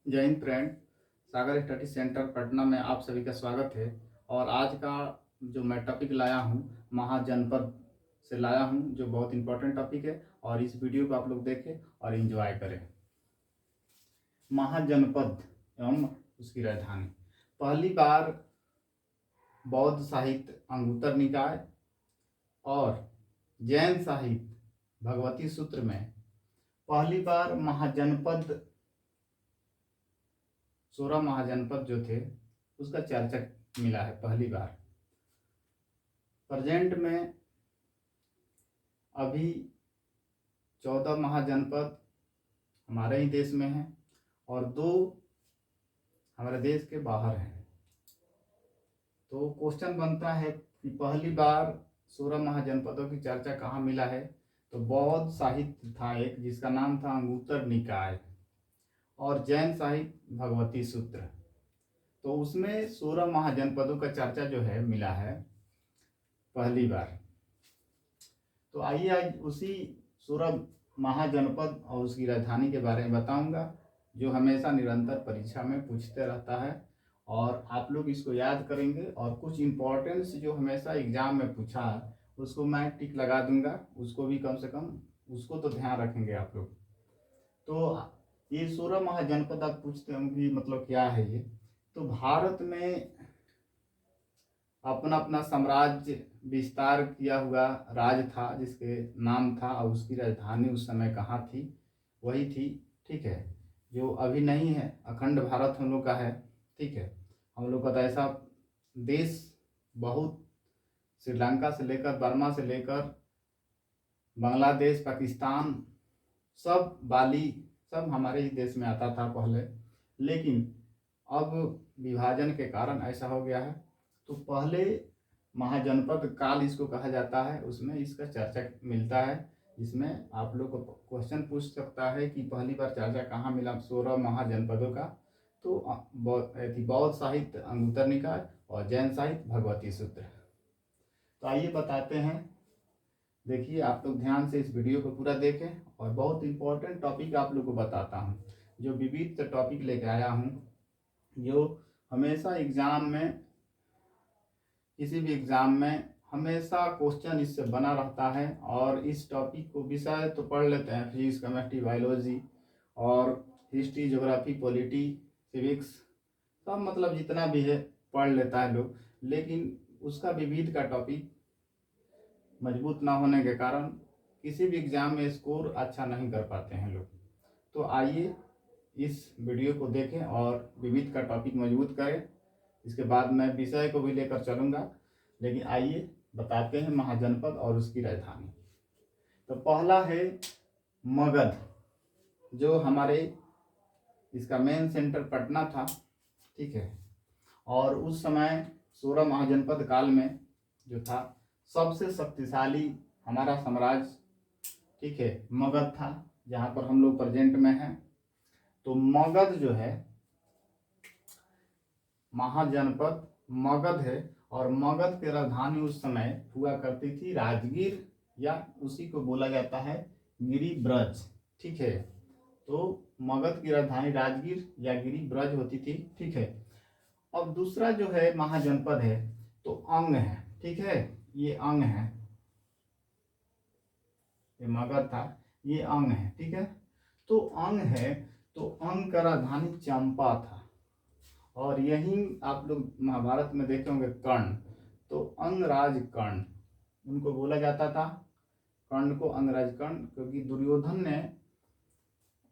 जय हिंद फ्रेंड। सागर study centre Patna में आप सभी का स्वागत है। और आज का जो मैं टॉपिक लाया हूँ, महाजनपद से लाया हूँ, जो बहुत इंपॉर्टेंट टॉपिक है। और इस वीडियो को आप लोग देखें और एंजॉय करें। महाजनपद एवं उसकी राजधानी। पहली बार बौद्ध साहित्य अंगुत्तर निकाय और जैन साहित्य भगवती सूत्र में पहली बार महाजनपद 16 महाजनपद जो थे उसका चर्चा मिला है पहली बार। प्रेजेंट में अभी 14 महाजनपद हमारे ही देश में हैं और 2 हमारे देश के बाहर हैं। तो क्वेश्चन बनता है कि पहली बार 16 महाजनपदों की चर्चा कहाँ मिला है। तो बौद्ध साहित्य था एक, जिसका नाम था अंगुत्तर निकाय, और जैन साहित्य भगवती सूत्र। तो उसमें 16 महाजनपदों का चर्चा जो है मिला है पहली बार। तो आइए आज उसी 16 महाजनपद और उसकी राजधानी के बारे में बताऊंगा, जो हमेशा निरंतर परीक्षा में पूछते रहता है। और आप लोग इसको याद करेंगे और कुछ इम्पोर्टेंस जो हमेशा एग्जाम में पूछा है उसको मैं टिक लगा दूंगा, उसको भी कम से कम उसको तो ध्यान रखेंगे आप लोग। तो ये 16 महाजनपद आप पूछते होंगे मतलब क्या है ये। तो भारत में अपना अपना साम्राज्य विस्तार किया हुआ राज्य था, जिसके नाम था, और उसकी राजधानी उस समय कहाँ थी, वही थी। ठीक है, जो अभी नहीं है। अखंड भारत हम लोग का है। ठीक है, हम लोग का तो ऐसा देश बहुत, श्रीलंका से लेकर बर्मा से लेकर बांग्लादेश, पाकिस्तान, सब बाली, सब हमारे ही देश में आता था पहले। लेकिन अब विभाजन के कारण ऐसा हो गया है। तो पहले महाजनपद काल इसको कहा जाता है, उसमें इसका चर्चा मिलता है, जिसमें आप लोग को क्वेश्चन पूछ सकता है कि पहली बार चर्चा कहाँ मिला 16 महाजनपदों का। तो बौद्ध साहित्य अंगुत्तर निकाय और जैन साहित्य भगवती सूत्र। तो आइए बताते हैं। देखिए, आप लोग ध्यान से इस वीडियो को पूरा देखें और बहुत इंपॉर्टेंट टॉपिक आप लोग को बताता हूँ, जो विविध टॉपिक लेके आया हूँ, जो हमेशा एग्जाम में, किसी भी एग्जाम में हमेशा क्वेश्चन इससे बना रहता है। और इस टॉपिक को विषय तो पढ़ लेते हैं, फिजिक्स, केमिस्ट्री, बायोलॉजी और हिस्ट्री, ज्योग्राफी, पॉलिटी, सिविक्स, सब मतलब जितना भी है पढ़ लेता है लोग। लेकिन उसका विविध का टॉपिक मजबूत ना होने के कारण किसी भी एग्जाम में स्कोर अच्छा नहीं कर पाते हैं लोग। तो आइए इस वीडियो को देखें और विविध का टॉपिक मजबूत करें। इसके बाद मैं विषय को भी लेकर चलूँगा। लेकिन आइए बताते हैं महाजनपद और उसकी राजधानी। तो पहला है मगध, जो हमारे इसका मेन सेंटर पटना था। ठीक है, और उस समय 16 महाजनपद काल में जो था, सबसे शक्तिशाली हमारा साम्राज्य, ठीक है, मगध था, जहाँ पर हम लोग प्रेजेंट में हैं। तो मगध जो है, महाजनपद मगध है, और मगध की राजधानी उस समय हुआ करती थी राजगीर, या उसी को बोला जाता है गिरिब्रज। ठीक है, तो मगध की राजधानी राजगीर या गिरिब्रज होती थी। ठीक है, अब दूसरा जो है महाजनपद है, तो अंग है। ठीक है, ये अंग है, ये मगध था, ये अंग है। ठीक है, तो अंग है, तो अंग का राजधानी चंपा था। और यही आप लोग महाभारत में देखे होंगे कर्ण, तो अंगराज कर्ण उनको बोला जाता था। कर्ण को अंगराज कर्ण, क्योंकि दुर्योधन ने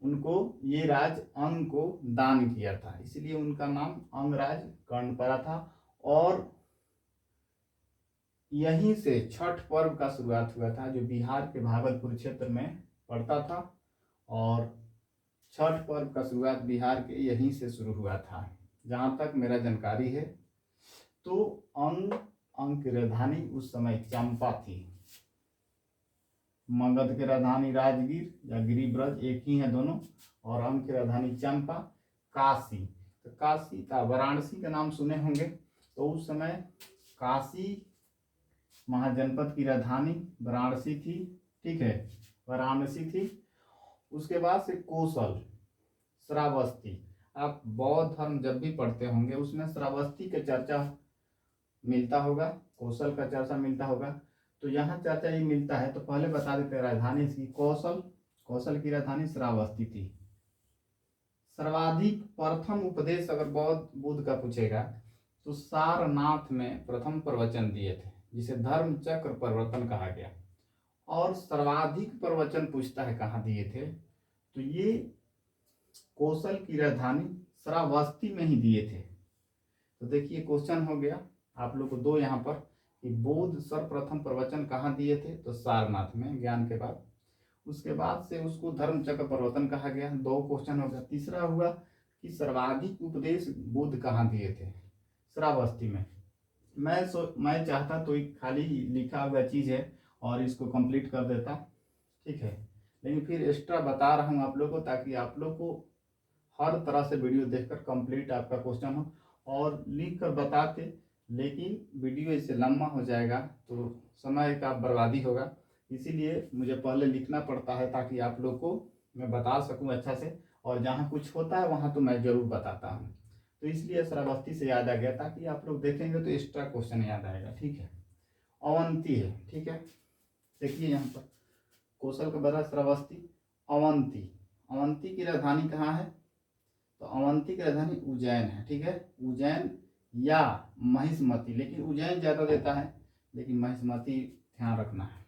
उनको ये राज अंग को दान किया था, इसलिए उनका नाम अंगराज कर्ण पड़ा था। और यहीं से छठ पर्व का शुरुआत हुआ था, जो बिहार के भागलपुर क्षेत्र में पड़ता था। और छठ पर्व का शुरुआत बिहार के यहीं से शुरू हुआ था, जहाँ तक मेरा जानकारी है। तो अंग की राजधानी उस समय चंपा थी। मगध की राजधानी राजगीर या गिरिब्रज एक ही है दोनों, और अंग की राजधानी चंपा। काशी, तो काशी था, वाराणसी का नाम सुने होंगे। तो उस समय काशी महाजनपद की राजधानी वाराणसी थी। ठीक है, वाराणसी थी। उसके बाद से कोसल, श्रावस्ती, आप बौद्ध धर्म जब भी पढ़ते होंगे उसमें श्रावस्ती का चर्चा मिलता होगा, कौशल का चर्चा मिलता होगा। तो यहाँ चर्चा ये मिलता है, तो पहले बता देते हैं राजधानी इसकी कौशल, कौशल की राजधानी श्रावस्ती थी। सर्वाधिक प्रथम उपदेश अगर बौद्ध बुद्ध का पूछेगा तो सारनाथ में प्रथम प्रवचन दिए थे, जिसे धर्म चक्र प्रवर्तन कहा गया। और सर्वाधिक प्रवचन पूछता है कहाँ दिए थे, तो ये कौशल की राजधानी श्रावस्ती में ही दिए थे। तो देखिए क्वेश्चन हो गया आप लोग को दो यहाँ पर कि बुद्ध सर्वप्रथम प्रवचन कहाँ दिए थे, तो सारनाथ में, ज्ञान के बाद। उसके बाद से उसको धर्म चक्र प्रवर्तन कहा गया, दो क्वेश्चन हो गया। तीसरा हुआ कि सर्वाधिक उपदेश बुद्ध कहाँ दिए थे, श्रावस्ती में। मैं चाहता तो एक खाली लिखा हुआ चीज़ है और इसको कंप्लीट कर देता, ठीक है, लेकिन फिर एक्स्ट्रा बता रहा हूँ आप लोग को ताकि आप लोग को हर तरह से वीडियो देखकर कंप्लीट आपका क्वेश्चन हो और लिख कर बताते, लेकिन वीडियो इससे लंबा हो जाएगा तो समय का बर्बादी होगा। इसीलिए मुझे पहले लिखना पड़ता है ताकि आप लोग को मैं बता सकूं अच्छा से, और जहाँ कुछ होता है वहाँ तो मैं ज़रूर बताता हूँ। तो इसलिए श्रावस्ती से याद आ गया ताकि आप लोग देखेंगे तो एक्स्ट्रा क्वेश्चन याद आएगा, ठीक है। अवंती है, ठीक है, देखिए यहाँ पर कौशल का बड़ा श्रावस्ती। अवंती, अवंती की राजधानी कहाँ है, तो अवंती की राजधानी उज्जैन है, ठीक है, उज्जैन या महिष्मती, लेकिन उज्जैन ज़्यादा देता है, लेकिन महिष्मती ध्यान रखना है,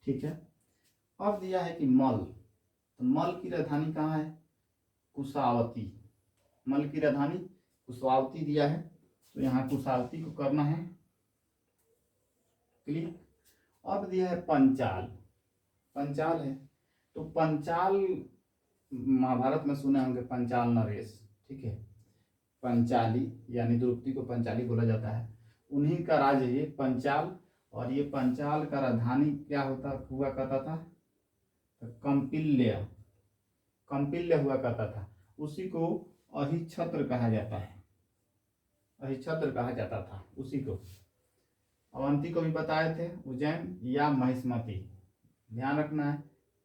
ठीक है। अब दिया है कि मल, तो मल की राजधानी कहाँ है, कुशावती, मल की राजधानी कुशावती दिया है, तो यहाँ कुशावती को करना है क्लिक। अब दिया है पंचाल, पंचाल है, तो पंचाल महाभारत में सुने होंगे पंचाल नरेश, ठीक है, पंचाली यानी द्रौपदी को पंचाली बोला जाता है, उन्हीं का राज्य ये पंचाल। और ये पंचाल का राजधानी क्या हुआ करता था, तो कंपिल्य, कंपिल्य हुआ करता था, उसी को अहिच्छत्र कहा जाता है, अहिच्छत्र कहा जाता था उसी को। अवंती को भी बताए थे उज्जैन या महिष्मती, ध्यान रखना है।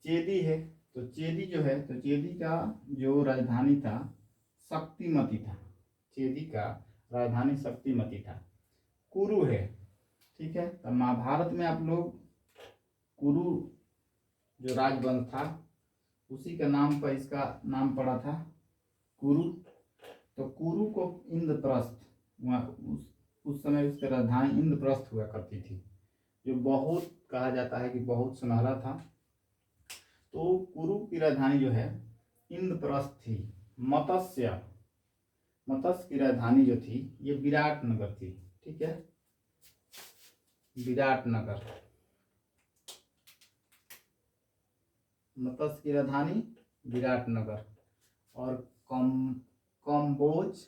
चेदी है, तो चेदी जो है, तो चेदी का जो राजधानी था शक्तिमती था, चेदी का राजधानी शक्तिमती था। कुरु है, ठीक है, तो महाभारत में आप लोग कुरु जो राजवंश था उसी के नाम पर इसका नाम पड़ा था कुरु। तो कुरु को इंद्रप्रस्थ, उस समय उसकी राजधानी इंद्रप्रस्थ हुआ करती थी, जो बहुत कहा जाता है कि बहुत सुनहरा था। तो कुरु की राजधानी जो है इंद्रप्रस्थ थी। मत्स्य, मत्स्य की राजधानी जो थी ये विराटनगर थी, ठीक है, विराटनगर, मत्स्य की राजधानी विराटनगर। और कम्बोज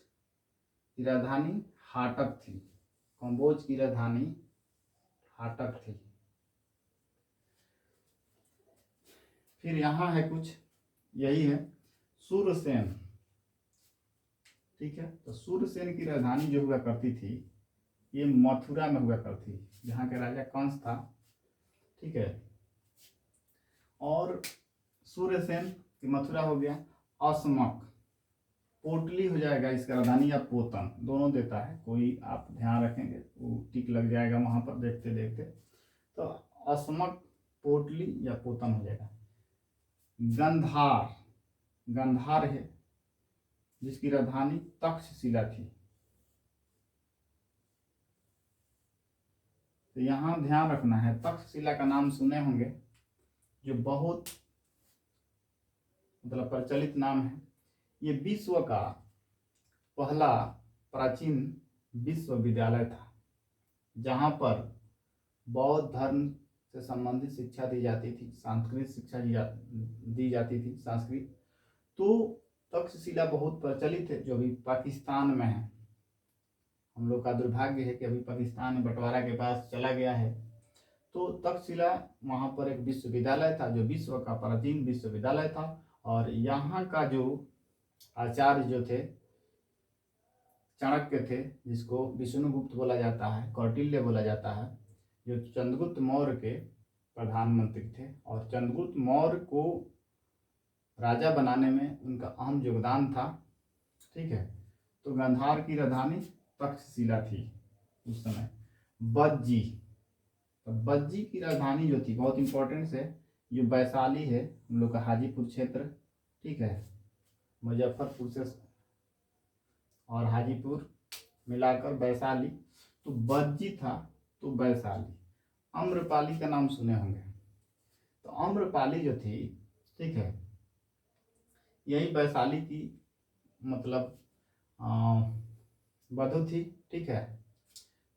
की राजधानी हाटक थी, कम्बोज की राजधानी हाटक थी। फिर यहाँ है कुछ, यही है सूरसेन, ठीक है, तो सूरसेन की राजधानी जो हुआ करती थी ये मथुरा में हुआ करती, जहाँ के राजा कंस था, ठीक है। और सूर्यसेन की मथुरा हो गया। असमक, पोटली हो जाएगा इसका राजधानी, या पोतन, दोनों देता है, कोई आप ध्यान रखेंगे वो टिक लग जाएगा वहाँ पर देखते देखते। तो असमक, पोटली या पोतन हो जाएगा। गंधार, गंधार है जिसकी राजधानी तक्षशिला थी। तो यहाँ ध्यान रखना है, तक्षशिला का नाम सुने होंगे, जो बहुत मतलब प्रचलित नाम है। ये विश्व का पहला प्राचीन विश्वविद्यालय था, जहाँ पर बौद्ध धर्म से संबंधित शिक्षा दी जाती थी, सांस्कृतिक शिक्षा दी जाती थी, संस्कृत। तो तक्षशिला बहुत प्रचलित है, जो अभी पाकिस्तान में है। हम लोग का दुर्भाग्य है कि अभी पाकिस्तान में बंटवारा के पास चला गया है। तो तक्षशिला वहाँ पर एक विश्वविद्यालय था, जो विश्व का प्राचीन विश्वविद्यालय था। और यहाँ का जो आचार्य जो थे चाणक्य थे, जिसको विष्णुगुप्त बोला जाता है, कौटिल्य बोला जाता है, जो चंद्रगुप्त मौर्य के प्रधानमंत्री थे। और चंद्रगुप्त मौर्य को राजा बनाने में उनका अहम योगदान था। ठीक है, तो गांधार की राजधानी तक्षशिला थी उस समय। बज्जी, तो बज्जी की राजधानी जो थी, बहुत इंपॉर्टेंट है, जो वैशाली है हम लोग का हाजीपुर क्षेत्र, ठीक है, मुजफ्फरपुर से और हाजीपुर मिलाकर वैशाली, तो बज्जी था तो वैशाली। आम्रपाली का नाम सुने होंगे, तो आम्रपाली जो थी, ठीक है, यही वैशाली की मतलब वधु थी। ठीक है,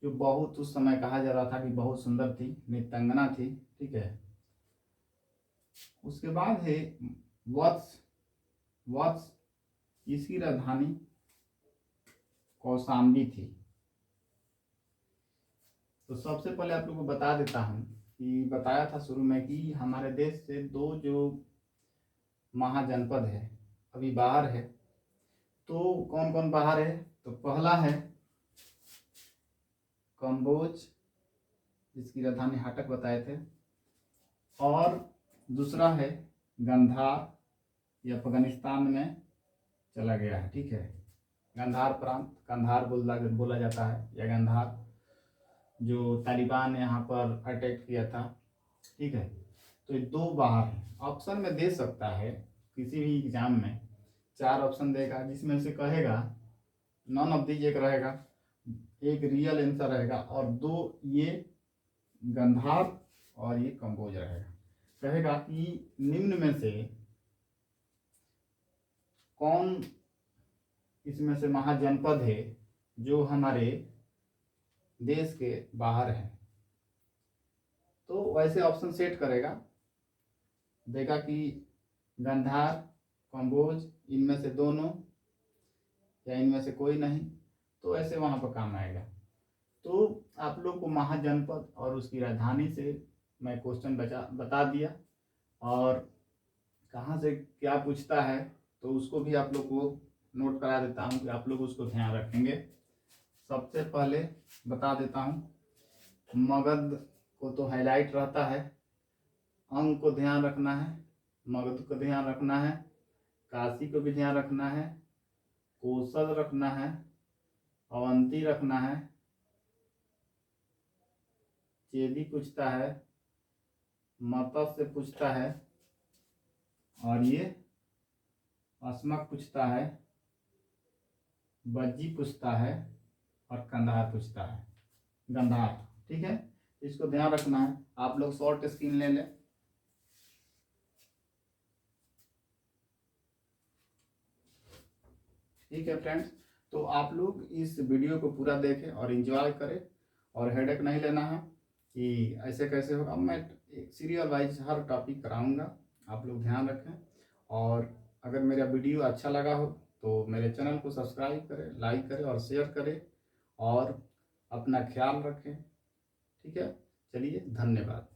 जो बहुत उस समय कहा जा रहा था कि बहुत सुंदर थी, नितंगना थी। ठीक है, उसके बाद है वत्स। वत्स, इसकी राजधानी कौशाम्बी थी। तो सबसे पहले आप लोग को बता देता हूँ कि बताया था शुरू में कि हमारे देश से दो जो महाजनपद है अभी बाहर है। तो कौन कौन बाहर है? तो पहला है कम्बोज, जिसकी राजधानी हाटक बताए थे, और दूसरा है गंधार, ये अफगानिस्तान में चला गया है। ठीक है, गंधार प्रांत, कंधार बोला जाता है, या गंधार, जो तालिबान ने यहाँ पर अटैक किया था। ठीक है, तो ये दो बाहर है। ऑप्शन में दे सकता है किसी भी एग्जाम में, 4 ऑप्शन देगा, जिसमें से कहेगा नॉन ऑफ दीज, एक रहेगा, एक रियल आंसर रहेगा, और 2 ये गंधार और ये कंबोज रहेगा। कहेगा कि निम्न में से कौन इसमें से महाजनपद है जो हमारे देश के बाहर है। तो वैसे ऑप्शन सेट करेगा, देगा कि गंधार, कंबोज, इनमें से दोनों या इनमें से कोई नहीं, तो ऐसे वहाँ पर काम आएगा। तो आप लोग को महाजनपद और उसकी राजधानी से मैं क्वेश्चन बता दिया, और कहाँ से क्या पूछता है तो उसको भी आप लोग को नोट करा देता हूँ कि आप लोग उसको ध्यान रखेंगे। सबसे पहले बता देता हूँ, मगध को तो हाईलाइट रहता है, अंग को ध्यान रखना है, मगध को ध्यान रखना है, काशी को भी ध्यान रखना है, कोसल रखना है, अवंती रखना है, चेदी पूछता है, मत्स्य पूछता है, और ये अस्मक पूछता है, बज्जी पूछता है, और कंधार पूछता है, गंधार। ठीक है, इसको ध्यान रखना है। आप लोग शॉर्ट स्क्रीन ले लें। ठीक है फ्रेंड्स, तो आप लोग इस वीडियो को पूरा देखें और एंजॉय करें, और हेडेक नहीं लेना है कि ऐसे कैसे होगा। मैं एक सीरियल वाइज हर टॉपिक कराऊंगा, आप लोग ध्यान रखें। और अगर मेरा वीडियो अच्छा लगा हो तो मेरे चैनल को सब्सक्राइब करें, लाइक करें और शेयर करें, और अपना ख्याल रखें। ठीक है, चलिए, धन्यवाद।